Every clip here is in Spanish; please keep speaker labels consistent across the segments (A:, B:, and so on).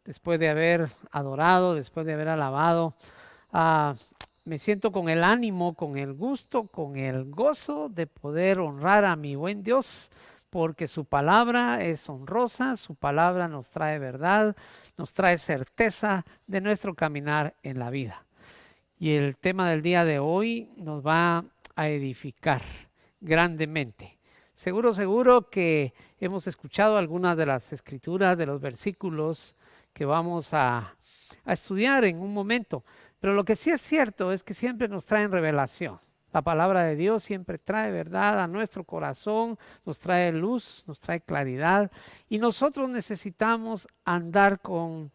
A: después de haber adorado, después de haber alabado, me siento con el ánimo, con el gusto, con el gozo de poder honrar a mi buen Dios, porque su palabra es honrosa, su palabra nos trae verdad, nos trae certeza de nuestro caminar en la vida. Y el tema del día de hoy nos va a edificar grandemente. Seguro que hemos escuchado algunas de las escrituras, de los versículos que vamos a estudiar en un momento. Pero lo que sí es cierto es que siempre nos traen revelación. La palabra de Dios siempre trae verdad a nuestro corazón, nos trae luz, nos trae claridad. Y nosotros necesitamos andar con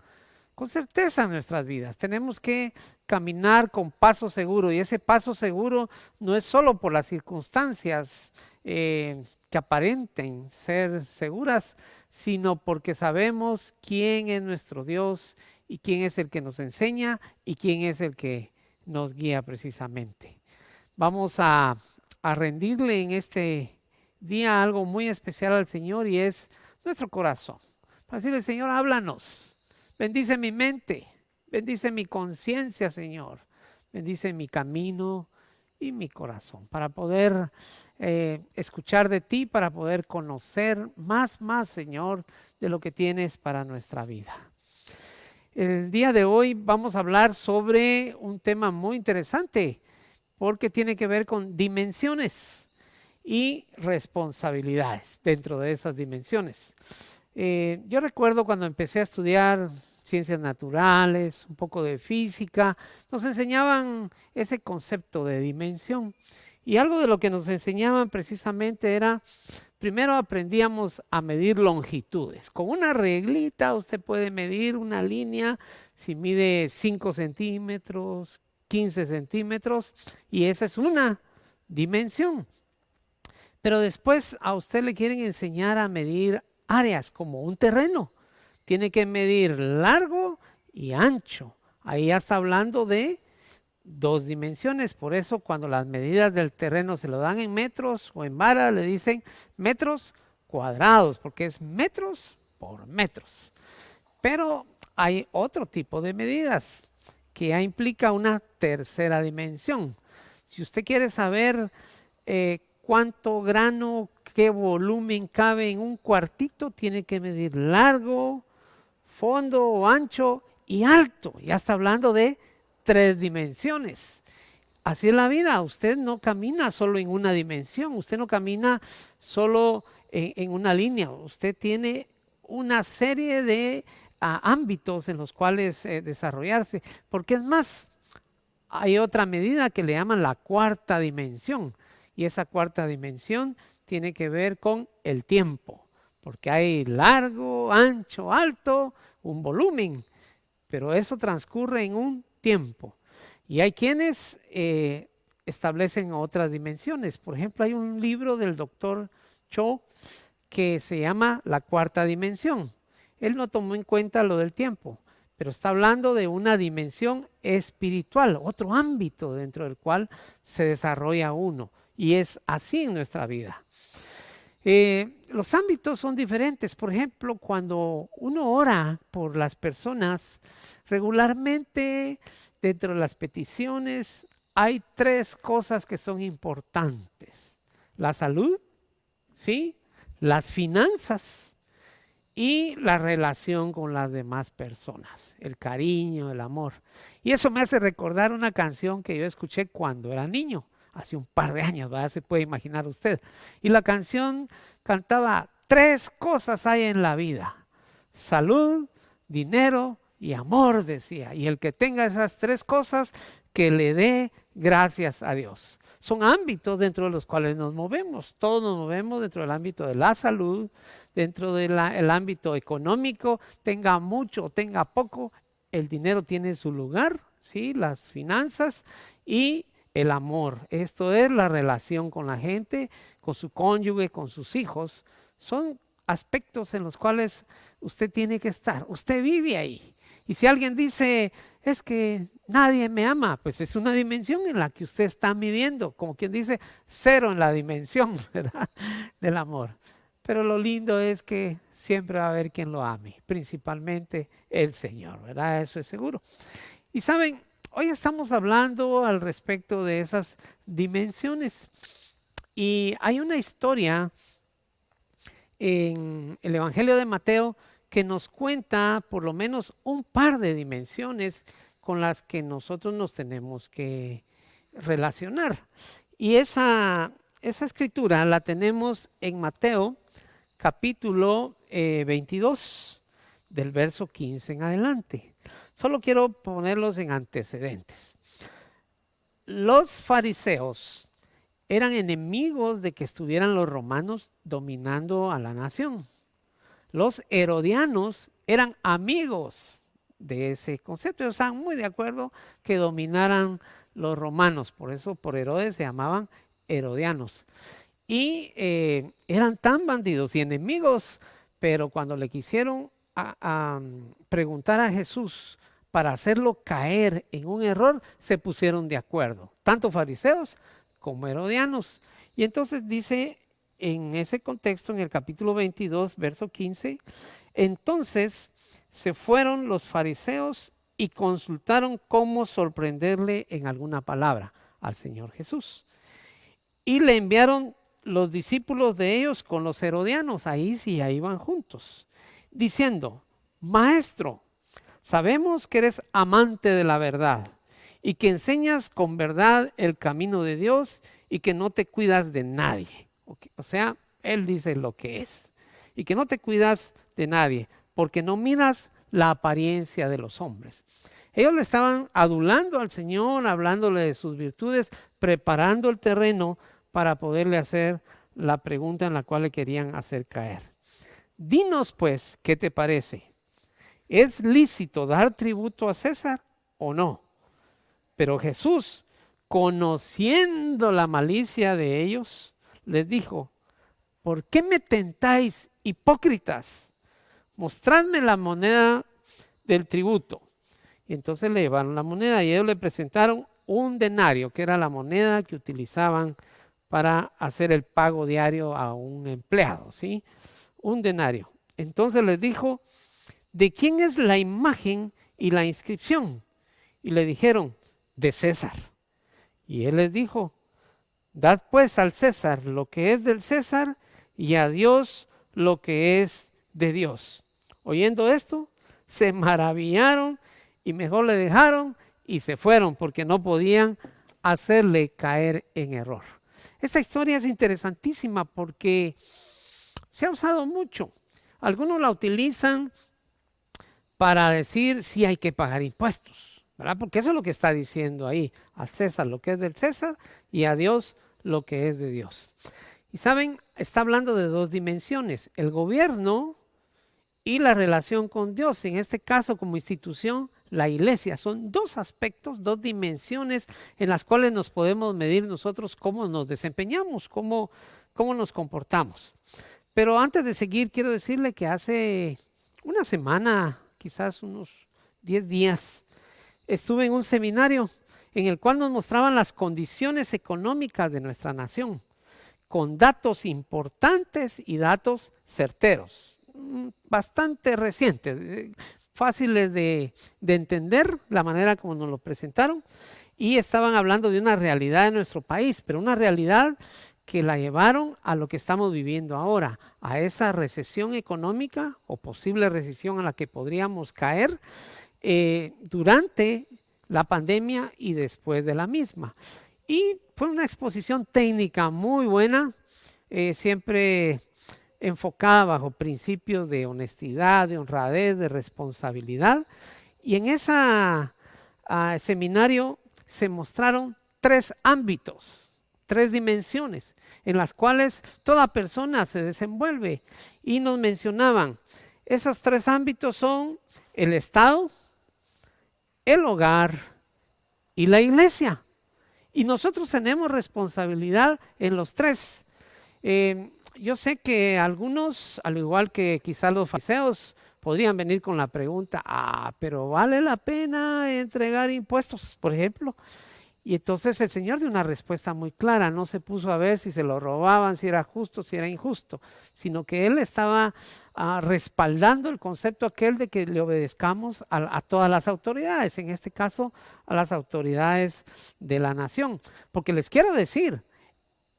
A: certeza en nuestras vidas. Tenemos que caminar con paso seguro, y ese paso seguro no es solo por las circunstancias que aparenten ser seguras, sino porque sabemos quién es nuestro Dios y quién es el que nos enseña y quién es el que nos guía precisamente. Vamos a rendirle en este día algo muy especial al Señor, y es nuestro corazón. Para decirle: Señor, háblanos. Bendice mi mente, bendice mi conciencia, Señor. Bendice mi camino y mi corazón para poder escuchar de ti, para poder conocer más, Señor, de lo que tienes para nuestra vida. El día de hoy vamos a hablar sobre un tema muy interesante, porque tiene que ver con dimensiones y responsabilidades dentro de esas dimensiones. Yo recuerdo cuando empecé a estudiar ciencias naturales, un poco de física, nos enseñaban ese concepto de dimensión, y algo de lo que nos enseñaban precisamente era: primero aprendíamos a medir longitudes. Con una reglita usted puede medir una línea, si mide 5 centímetros, 15 centímetros, y esa es una dimensión. Pero después a usted le quieren enseñar a medir áreas como un terreno. Tiene que medir largo y ancho. Ahí ya está hablando de 2 dimensiones. Por eso cuando las medidas del terreno se lo dan en metros o en varas, le dicen metros cuadrados, porque es metros por metros. Pero hay otro tipo de medidas que ya implica una tercera dimensión. Si usted quiere saber cuánto grano, qué volumen cabe en un cuartito, tiene que medir largo, fondo, ancho y alto. Ya está hablando de 3 dimensiones. Así es la vida. Usted no camina solo en una dimensión, usted no camina solo en una línea. Usted tiene una serie de ámbitos en los cuales desarrollarse, porque es más, hay otra medida que le llaman la cuarta dimensión, y esa cuarta dimensión tiene que ver con el tiempo, porque hay largo, ancho, alto, un volumen, pero eso transcurre en un tiempo. Y hay quienes establecen otras dimensiones. Por ejemplo, hay un libro del doctor Cho que se llama La Cuarta Dimensión. Él no tomó en cuenta lo del tiempo, pero está hablando de una dimensión espiritual, otro ámbito dentro del cual se desarrolla uno. Y es así en nuestra vida. Los ámbitos son diferentes. Por ejemplo, cuando uno ora por las personas, regularmente dentro de las peticiones hay 3 cosas que son importantes: la salud, ¿sí?, las finanzas y la relación con las demás personas, el cariño, el amor. Y eso me hace recordar una canción que yo escuché cuando era niño, hace un par de años, ¿verdad? Se puede imaginar usted. Y la canción cantaba: 3 cosas hay en la vida: salud, dinero y amor, decía. Y el que tenga esas 3 cosas, que le dé gracias a Dios. Son ámbitos dentro de los cuales nos movemos. Todos nos movemos dentro del ámbito de la salud, dentro del ámbito económico, tenga mucho o tenga poco, el dinero tiene su lugar, ¿sí?, las finanzas y el amor. Esto es la relación con la gente, con su cónyuge, con sus hijos. Son aspectos en los cuales usted tiene que estar. Usted vive ahí. Y si alguien dice: es que nadie me ama, pues es una dimensión en la que usted está midiendo, como quien dice, 0 en la dimensión, ¿verdad?, del amor. pero lo lindo es que siempre va a haber quien lo ame, principalmente el Señor, ¿verdad? Eso es seguro. Y saben, hoy estamos hablando al respecto de esas dimensiones y hay una historia en el Evangelio de Mateo que nos cuenta por lo menos un par de dimensiones con las que nosotros nos tenemos que relacionar. Y esa escritura la tenemos en Mateo capítulo 22, del verso 15 en adelante. Solo quiero ponerlos en antecedentes. Los fariseos eran enemigos de que estuvieran los romanos dominando a la nación. Los herodianos eran amigos de ese concepto. Ellos estaban muy de acuerdo que dominaran los romanos. Por eso por Herodes se llamaban herodianos. Y eran tan bandidos y enemigos, pero cuando le quisieron preguntar a Jesús para hacerlo caer en un error, se pusieron de acuerdo, tanto fariseos como herodianos. Y entonces dice en ese contexto, en el capítulo 22, verso 15, entonces se fueron los fariseos y consultaron cómo sorprenderle en alguna palabra al Señor Jesús. Y le enviaron los discípulos de ellos con los herodianos, ahí sí, ahí van juntos, diciendo: Maestro, sabemos que eres amante de la verdad y que enseñas con verdad el camino de Dios y que no te cuidas de nadie. O sea, él dice lo que es. Y que no te cuidas de nadie porque no miras la apariencia de los hombres. Ellos le estaban adulando al Señor, hablándole de sus virtudes, preparando el terreno para poderle hacer la pregunta en la cual le querían hacer caer. Dinos pues, ¿qué te parece? ¿Es lícito dar tributo a César o no? Pero Jesús, conociendo la malicia de ellos, les dijo: ¿por qué me tentáis, hipócritas? Mostradme la moneda del tributo. Y entonces le llevaron la moneda y ellos le presentaron un denario, que era la moneda que utilizaban para hacer el pago diario a un empleado, ¿sí? Un denario. Entonces les dijo: ¿de quién es la imagen y la inscripción? Y le dijeron: de César. Y él les dijo: dad pues al César lo que es del César y a Dios lo que es de Dios. Oyendo esto, se maravillaron y mejor le dejaron y se fueron porque no podían hacerle caer en error. Esta historia es interesantísima porque se ha usado mucho. Algunos la utilizan para decir si hay que pagar impuestos, ¿verdad? Porque eso es lo que está diciendo ahí: al César lo que es del César y a Dios lo que es de Dios. Y saben, está hablando de dos dimensiones: el gobierno y la relación con Dios. En este caso, como institución, la iglesia. Son dos aspectos, dos dimensiones en las cuales nos podemos medir nosotros cómo nos desempeñamos, cómo nos comportamos. Pero antes de seguir, quiero decirle que hace una semana, quizás unos 10 días, estuve en un seminario en el cual nos mostraban las condiciones económicas de nuestra nación, con datos importantes y datos certeros, bastante recientes, fáciles de entender la manera como nos lo presentaron, y estaban hablando de una realidad de nuestro país, pero una realidad que la llevaron a lo que estamos viviendo ahora, a esa recesión económica o posible recesión a la que podríamos caer durante la pandemia y después de la misma. Y fue una exposición técnica muy buena, siempre enfocada bajo principios de honestidad, de honradez, de responsabilidad. Y en ese seminario se mostraron 3 ámbitos, 3 dimensiones en las cuales toda persona se desenvuelve. Y nos mencionaban, esos 3 ámbitos son el Estado, el hogar y la iglesia. Y nosotros tenemos responsabilidad en los 3. Yo sé que algunos, al igual que quizás los fariseos, podrían venir con la pregunta: pero ¿vale la pena entregar impuestos, por ejemplo? Y entonces el Señor dio una respuesta muy clara, no se puso a ver si se lo robaban, si era justo, si era injusto, sino que Él estaba respaldando el concepto aquel de que le obedezcamos a todas las autoridades, en este caso a las autoridades de la nación. Porque les quiero decir,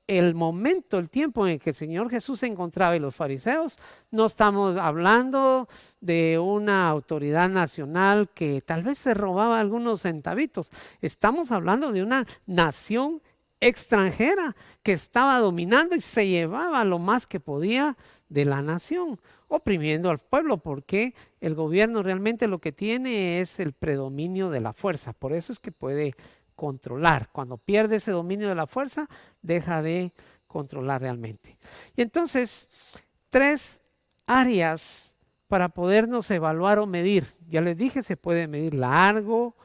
A: el momento, el tiempo en el que el Señor Jesús se encontraba y los fariseos, no estamos hablando de una autoridad nacional que tal vez se robaba algunos centavitos. Estamos hablando de una nación extranjera que estaba dominando y se llevaba lo más que podía de la nación, oprimiendo al pueblo, porque el gobierno realmente lo que tiene es el predominio de la fuerza. Por eso es que puede controlar. Cuando pierde ese dominio de la fuerza, deja de controlar realmente. Y entonces, 3 áreas para podernos evaluar o medir. Ya les dije, se puede medir largo,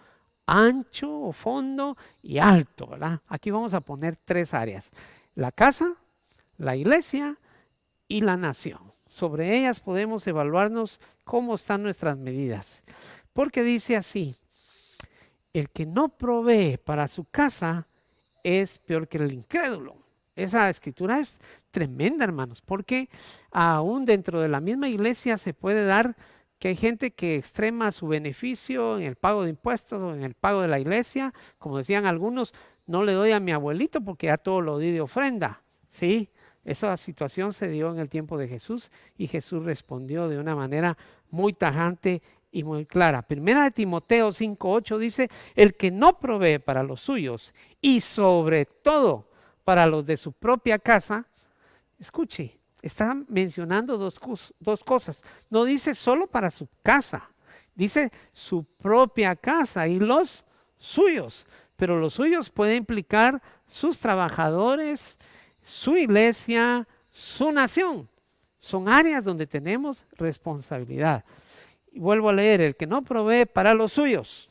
A: ancho o fondo y alto, ¿verdad? Aquí vamos a poner 3 áreas. La casa, la iglesia y la nación. Sobre ellas podemos evaluarnos cómo están nuestras medidas. Porque dice así: el que no provee para su casa es peor que el incrédulo. Esa escritura es tremenda, hermanos, porque aún dentro de la misma iglesia se puede dar que hay gente que extrema su beneficio en el pago de impuestos o en el pago de la iglesia. Como decían algunos, no le doy a mi abuelito porque ya todo lo di de ofrenda. Sí, esa situación se dio en el tiempo de Jesús y Jesús respondió de una manera muy tajante y muy clara. Primera de Timoteo 5:8 dice: el que no provee para los suyos y sobre todo para los de su propia casa, escuche, está mencionando dos cosas. No dice solo para su casa, dice su propia casa y los suyos. Pero los suyos puede implicar sus trabajadores, su iglesia, su nación. Son áreas donde tenemos responsabilidad. Y vuelvo a leer: el que no provee para los suyos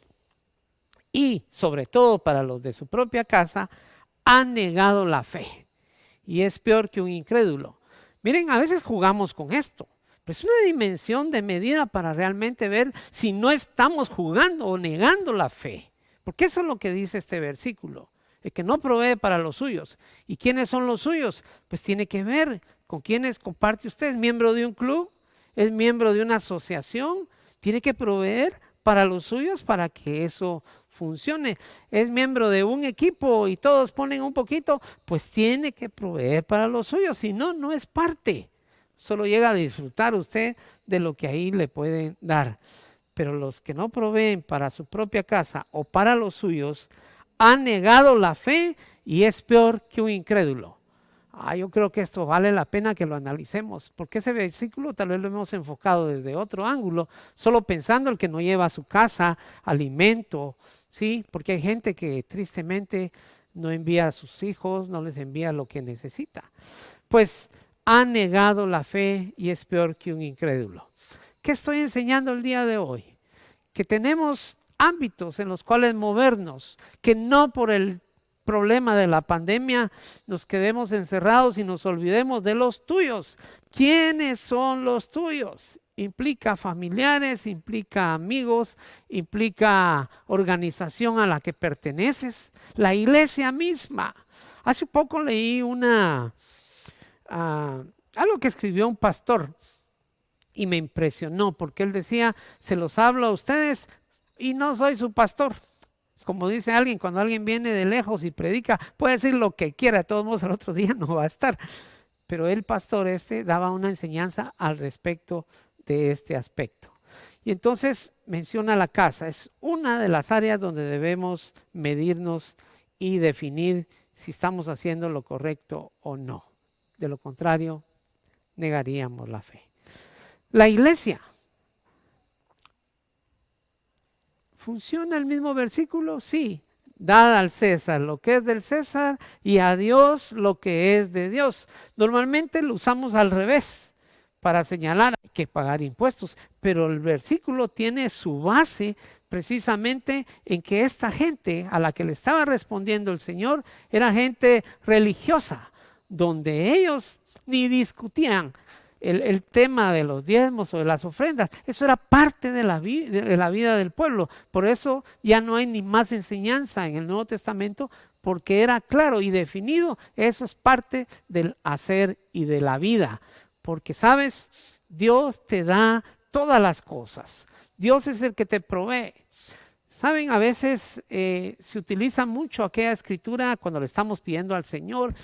A: y sobre todo para los de su propia casa, ha negado la fe y es peor que un incrédulo. Miren, a veces jugamos con esto, pero es una dimensión de medida para realmente ver si no estamos jugando o negando la fe, porque eso es lo que dice este versículo: el que no provee para los suyos. ¿Y quiénes son los suyos? Pues tiene que ver con quiénes comparte usted. ¿Es miembro de un club? ¿Es miembro de una asociación? Tiene que proveer para los suyos para que eso funcione. ¿Es miembro de un equipo y todos ponen un poquito? Pues tiene que proveer para los suyos, si no, no es parte. Solo llega a disfrutar usted de lo que ahí le pueden dar. Pero los que no proveen para su propia casa o para los suyos han negado la fe y es peor que un incrédulo. Yo creo que esto vale la pena que lo analicemos, porque ese versículo tal vez lo hemos enfocado desde otro ángulo, solo pensando el que no lleva a su casa alimento, ¿sí? Porque hay gente que tristemente no envía a sus hijos, no les envía lo que necesita. Pues ha negado la fe y es peor que un incrédulo. ¿Qué estoy enseñando el día de hoy? Que tenemos ámbitos en los cuales movernos, que no por el problema de la pandemia nos quedemos encerrados y nos olvidemos de los tuyos. ¿Quiénes son los tuyos? Implica familiares, implica amigos, implica organización a la que perteneces, la iglesia misma. Hace poco leí algo que escribió un pastor y me impresionó porque él decía: se los hablo a ustedes y no soy su pastor. Como dice alguien, cuando alguien viene de lejos y predica, puede decir lo que quiera, de todos modos al otro día no va a estar. Pero el pastor daba una enseñanza al respecto de este aspecto. Y entonces menciona la casa. Es una de las áreas donde debemos medirnos y definir si estamos haciendo lo correcto o no. De lo contrario, negaríamos la fe. La iglesia. ¿Funciona el mismo versículo? Sí. Dad al César lo que es del César y a Dios lo que es de Dios. Normalmente lo usamos al revés para señalar hay que pagar impuestos, pero el versículo tiene su base precisamente en que esta gente a la que le estaba respondiendo el Señor era gente religiosa, donde ellos ni discutían el tema de los diezmos o de las ofrendas. Eso era parte de la vida del pueblo. Por eso ya no hay ni más enseñanza en el Nuevo Testamento, porque era claro y definido. Eso es parte del hacer y de la vida. Porque, ¿sabes? Dios te da todas las cosas. Dios es el que te provee. Saben, a veces se utiliza mucho aquella escritura cuando le estamos pidiendo al Señor: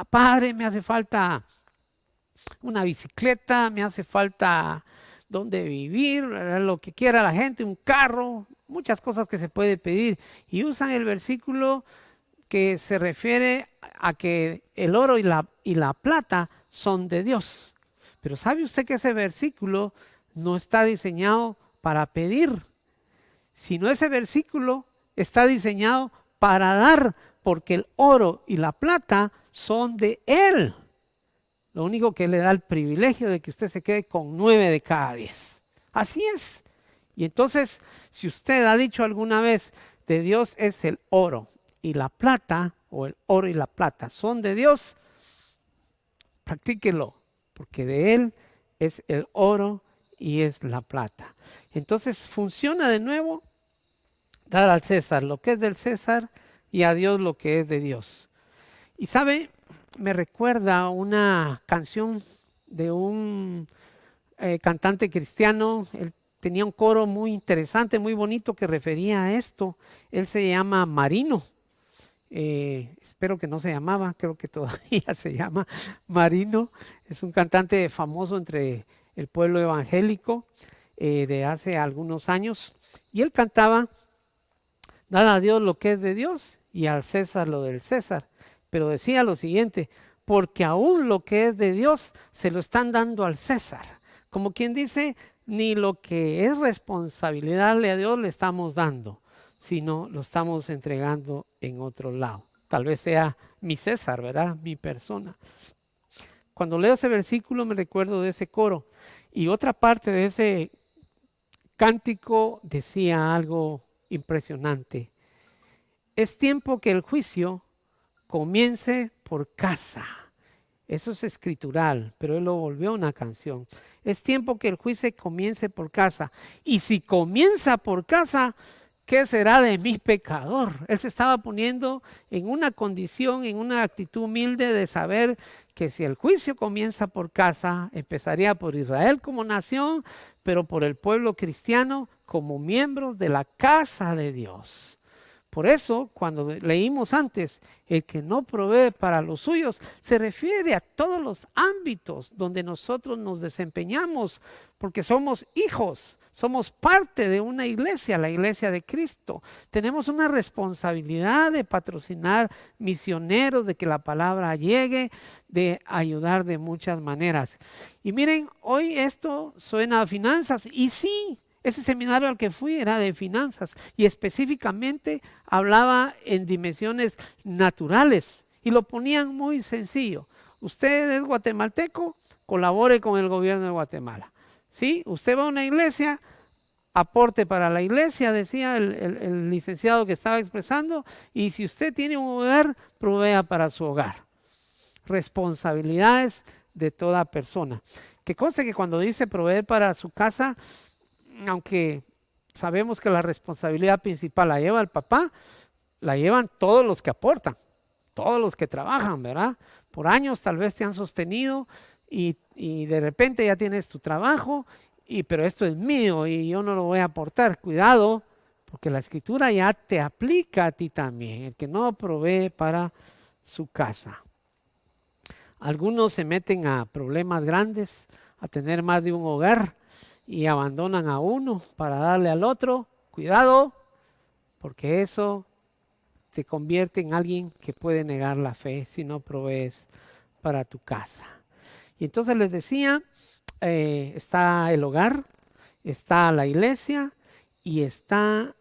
A: Padre, me hace falta una bicicleta, me hace falta donde vivir, lo que quiera la gente, un carro, muchas cosas que se puede pedir. Y usan el versículo que se refiere a que el oro y la plata son de Dios. Pero ¿sabe usted que ese versículo no está diseñado para pedir? Sino ese versículo está diseñado para dar, porque el oro y la plata son de Él. Lo único que le da el privilegio de que usted se quede con 9 de cada 10. Así es. Y entonces, si usted ha dicho alguna vez: de Dios es el oro y la plata, o el oro y la plata son de Dios, practíquelo, porque de Él es el oro y es la plata. Entonces funciona de nuevo: dar al César lo que es del César y a Dios lo que es de Dios. Y sabe, me recuerda una canción de un cantante cristiano. Él tenía un coro muy interesante, muy bonito, que refería a esto. Él se llama Marino. Espero que no se llamaba, creo que todavía se llama Marino. Es un cantante famoso entre el pueblo evangélico de hace algunos años. Y él cantaba: dad a Dios lo que es de Dios y al César lo del César. Pero decía lo siguiente: porque aún lo que es de Dios se lo están dando al César. Como quien dice, ni lo que es responsabilidad de Dios le estamos dando, sino lo estamos entregando en otro lado. Tal vez sea mi César, ¿verdad? Mi persona. Cuando leo ese versículo me recuerdo de ese coro. Y otra parte de ese cántico decía algo impresionante: es tiempo que el juicio comience por casa. Eso es escritural, pero él lo volvió una canción. Es tiempo que el juicio comience por casa. Y si comienza por casa, ¿qué será de mi pecador? Él se estaba poniendo en una condición, en una actitud humilde de saber que si el juicio comienza por casa, empezaría por Israel como nación, pero por el pueblo cristiano como miembros de la casa de Dios. Por eso, cuando leímos antes, el que no provee para los suyos, se refiere a todos los ámbitos donde nosotros nos desempeñamos, porque somos hijos, somos parte de una iglesia, la iglesia de Cristo. Tenemos una responsabilidad de patrocinar misioneros, de que la palabra llegue, de ayudar de muchas maneras. Y miren, hoy esto suena a finanzas, y sí, ese seminario al que fui era de finanzas y específicamente hablaba en dimensiones naturales y lo ponían muy sencillo. Usted es guatemalteco, colabore con el gobierno de Guatemala. ¿Sí? Usted va a una iglesia, aporte para la iglesia, decía el licenciado que estaba expresando, y si usted tiene un hogar, provea para su hogar. Responsabilidades de toda persona. Que conste que cuando dice proveer para su casa, aunque sabemos que la responsabilidad principal la lleva el papá, la llevan todos los que aportan, todos los que trabajan, ¿verdad? Por años tal vez te han sostenido y de repente ya tienes tu trabajo, pero esto es mío y yo no lo voy a aportar. Cuidado, porque la escritura ya te aplica a ti también, el que no provee para su casa. Algunos se meten a problemas grandes, a tener más de un hogar, y abandonan a uno para darle al otro. Cuidado, porque eso te convierte en alguien que puede negar la fe si no provees para tu casa. Y entonces les decía, está el hogar, está la iglesia y está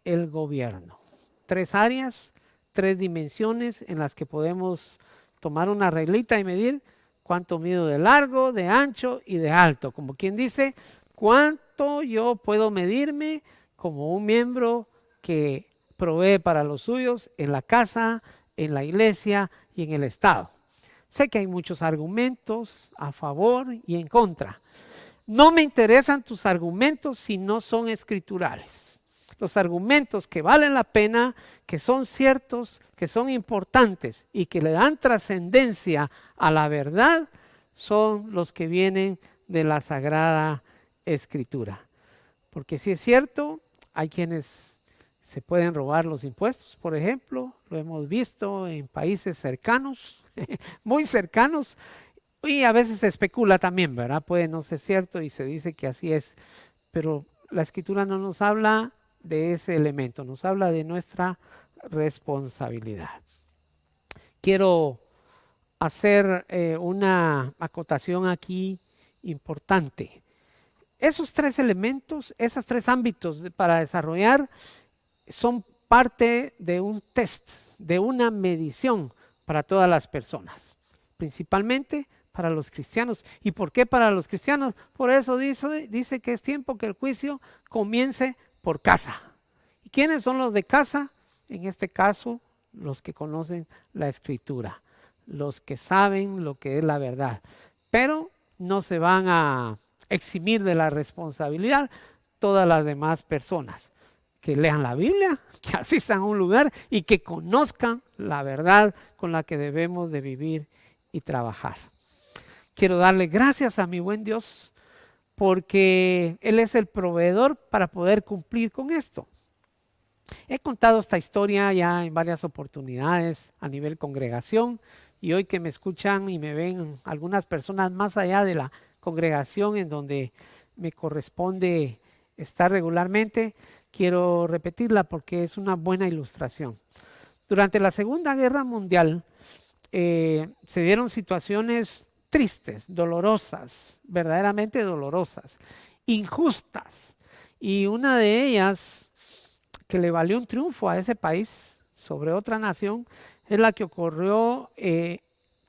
A: el gobierno. 3 áreas, 3 dimensiones en las que podemos tomar una reglita y medir cuánto mido de largo, de ancho y de alto. Como quien dice, cuánto yo puedo medirme como un miembro que provee para los suyos en la casa, en la iglesia y en el Estado. Sé que hay muchos argumentos a favor y en contra. No me interesan tus argumentos si no son escriturales. Los argumentos que valen la pena, que son ciertos, que son importantes y que le dan trascendencia a la verdad, son los que vienen de la Sagrada Escritura. Porque si es cierto, hay quienes se pueden robar los impuestos, por ejemplo, lo hemos visto en países cercanos, muy cercanos, y a veces se especula también, ¿verdad? Puede no ser cierto y se dice que así es, pero la Escritura no nos habla de ese elemento, nos habla de nuestra responsabilidad. Quiero hacer una acotación aquí importante. Esos tres elementos, esos tres ámbitos para desarrollar son parte de un test, de una medición para todas las personas, principalmente para los cristianos. ¿Y por qué para los cristianos? Por eso dice que es tiempo que el juicio comience por casa. ¿Y quiénes son los de casa? En este caso, los que conocen la Escritura, los que saben lo que es la verdad, pero no se van a eximir de la responsabilidad todas las demás personas. Que lean la Biblia, que asistan a un lugar y que conozcan la verdad con la que debemos de vivir y trabajar. Quiero darle gracias a mi buen Dios porque Él es el proveedor para poder cumplir con esto. He contado esta historia ya en varias oportunidades a nivel congregación y hoy que me escuchan y me ven algunas personas más allá de la congregación en donde me corresponde estar regularmente, quiero repetirla porque es una buena ilustración. Durante la Segunda Guerra Mundial se dieron situaciones tristes, dolorosas, verdaderamente dolorosas, injustas. Y una de ellas que le valió un triunfo a ese país sobre otra nación es la que ocurrió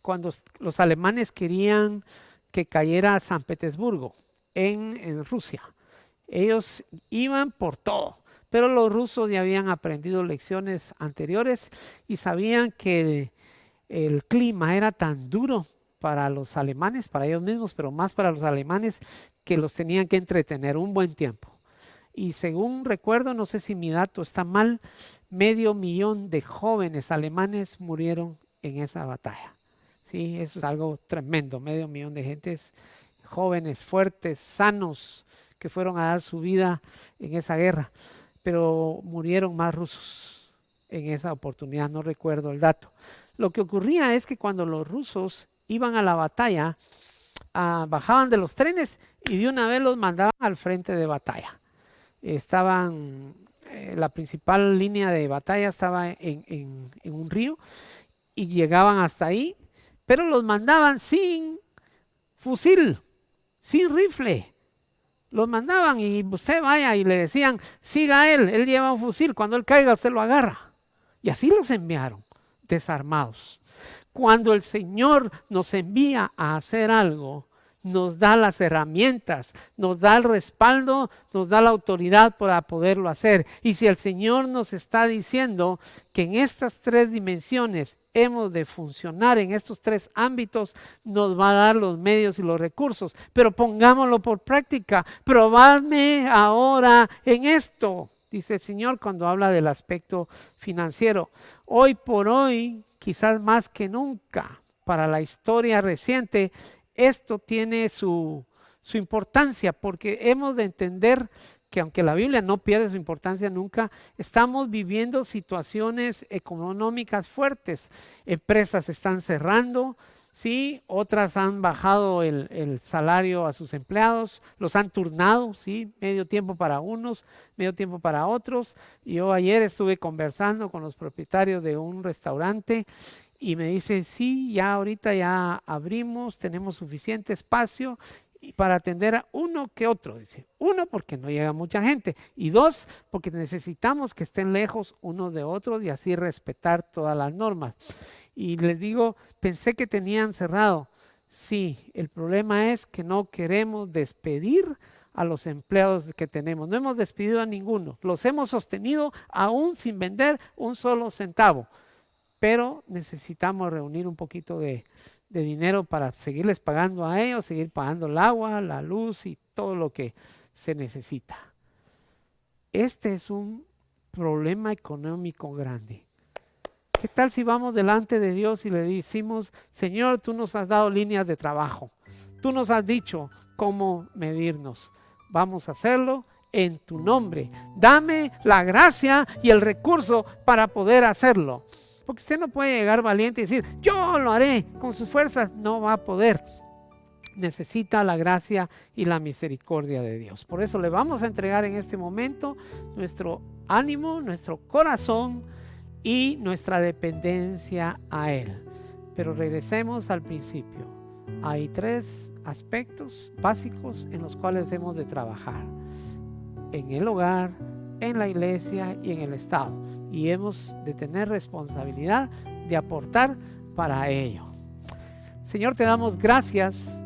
A: cuando los alemanes querían que cayera San Petersburgo en Rusia. Ellos iban por todo, pero los rusos ya habían aprendido lecciones anteriores y sabían que el clima era tan duro para los alemanes, para ellos mismos, pero más para los alemanes, que los tenían que entretener un buen tiempo. Y según recuerdo, no sé si mi dato está mal, 500,000 de jóvenes alemanes murieron en esa batalla. Sí, eso es algo tremendo, 500,000 de gentes jóvenes, fuertes, sanos, que fueron a dar su vida en esa guerra, pero murieron más rusos en esa oportunidad, no recuerdo el dato. Lo que ocurría es que cuando los rusos iban a la batalla, bajaban de los trenes y de una vez los mandaban al frente de batalla. La principal línea de batalla estaba en un río y llegaban hasta ahí, pero los mandaban sin fusil, sin rifle. Los mandaban y usted vaya y le decían, siga él lleva un fusil, cuando él caiga usted lo agarra. Y así los enviaron, desarmados. Cuando el Señor nos envía a hacer algo, nos da las herramientas, nos da el respaldo, nos da la autoridad para poderlo hacer. Y si el Señor nos está diciendo que en estas tres dimensiones hemos de funcionar, en estos tres ámbitos, nos va a dar los medios y los recursos. Pero pongámoslo por práctica. Probadme ahora en esto, dice el Señor cuando habla del aspecto financiero. Hoy por hoy, quizás más que nunca, para la historia reciente, esto tiene su importancia, porque hemos de entender que aunque la Biblia no pierde su importancia nunca, estamos viviendo situaciones económicas fuertes. Empresas están cerrando, ¿sí? Otras han bajado el salario a sus empleados, los han turnado, ¿sí? Medio tiempo para unos, medio tiempo para otros. Yo ayer estuve conversando con los propietarios de un restaurante y me dicen, sí, ya ahorita ya abrimos, tenemos suficiente espacio para atender a uno que otro. Dice, uno, porque no llega mucha gente, y dos, porque necesitamos que estén lejos unos de otros y así respetar todas las normas. Y les digo, pensé que tenían cerrado. Sí, el problema es que no queremos despedir a los empleados que tenemos. No hemos despedido a ninguno, los hemos sostenido aún sin vender un solo centavo. Pero necesitamos reunir un poquito de de dinero para seguirles pagando a ellos, seguir pagando el agua, la luz y todo lo que se necesita. Este es un problema económico grande. ¿Qué tal si vamos delante de Dios y le decimos, Señor, tú nos has dado líneas de trabajo, tú nos has dicho cómo medirnos, vamos a hacerlo en tu nombre, dame la gracia y el recurso para poder hacerlo? Porque usted no puede llegar valiente y decir, yo lo haré con sus fuerzas, no va a poder. Necesita la gracia y la misericordia de Dios. Por eso le vamos a entregar en este momento nuestro ánimo, nuestro corazón y nuestra dependencia a Él. Pero regresemos al principio. Hay 3 aspectos básicos en los cuales debemos de trabajar: en el hogar, en la iglesia y en el Estado. Y hemos de tener responsabilidad de aportar para ello. Señor, te damos gracias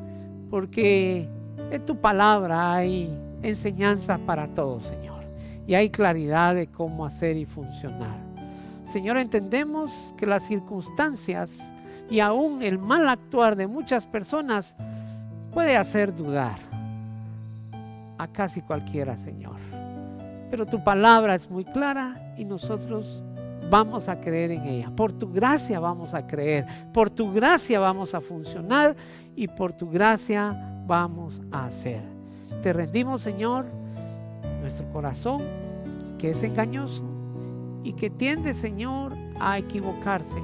A: porque en tu palabra hay enseñanza para todos, Señor. Y hay claridad de cómo hacer y funcionar. Señor, entendemos que las circunstancias y aún el mal actuar de muchas personas puede hacer dudar a casi cualquiera, Señor. Pero tu palabra es muy clara y nosotros vamos a creer en ella. Por tu gracia vamos a creer, por tu gracia vamos a funcionar y por tu gracia vamos a hacer. Te rendimos, Señor, nuestro corazón, que es engañoso y que tiende, Señor, a equivocarse.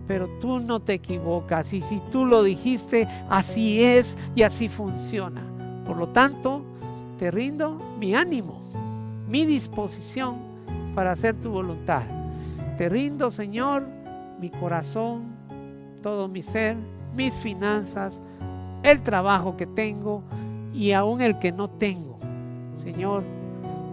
A: Pero tú no te equivocas, y si tú lo dijiste, así es y así funciona. Por lo tanto, te rindo mi ánimo, mi disposición para hacer tu voluntad. Te rindo, Señor, mi corazón, todo mi ser, mis finanzas, el trabajo que tengo y aún el que no tengo. Señor,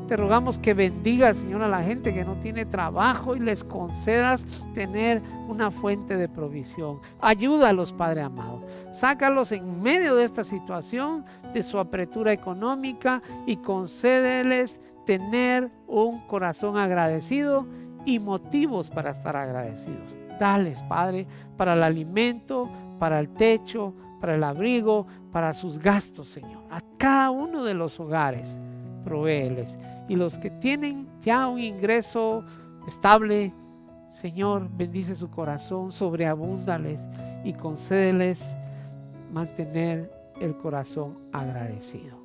A: te rogamos que bendigas, Señor, a la gente que no tiene trabajo y les concedas tener una fuente de provisión. Ayúdalos, Padre amado. Sácalos en medio de esta situación, de su apretura económica, y concédeles tener un corazón agradecido y motivos para estar agradecidos. Dales, Padre, para el alimento, para el techo, para el abrigo, para sus gastos, Señor. A cada uno de los hogares, provéeles. Y los que tienen ya un ingreso estable, Señor, bendice su corazón, sobreabúndales y concédeles mantener el corazón agradecido.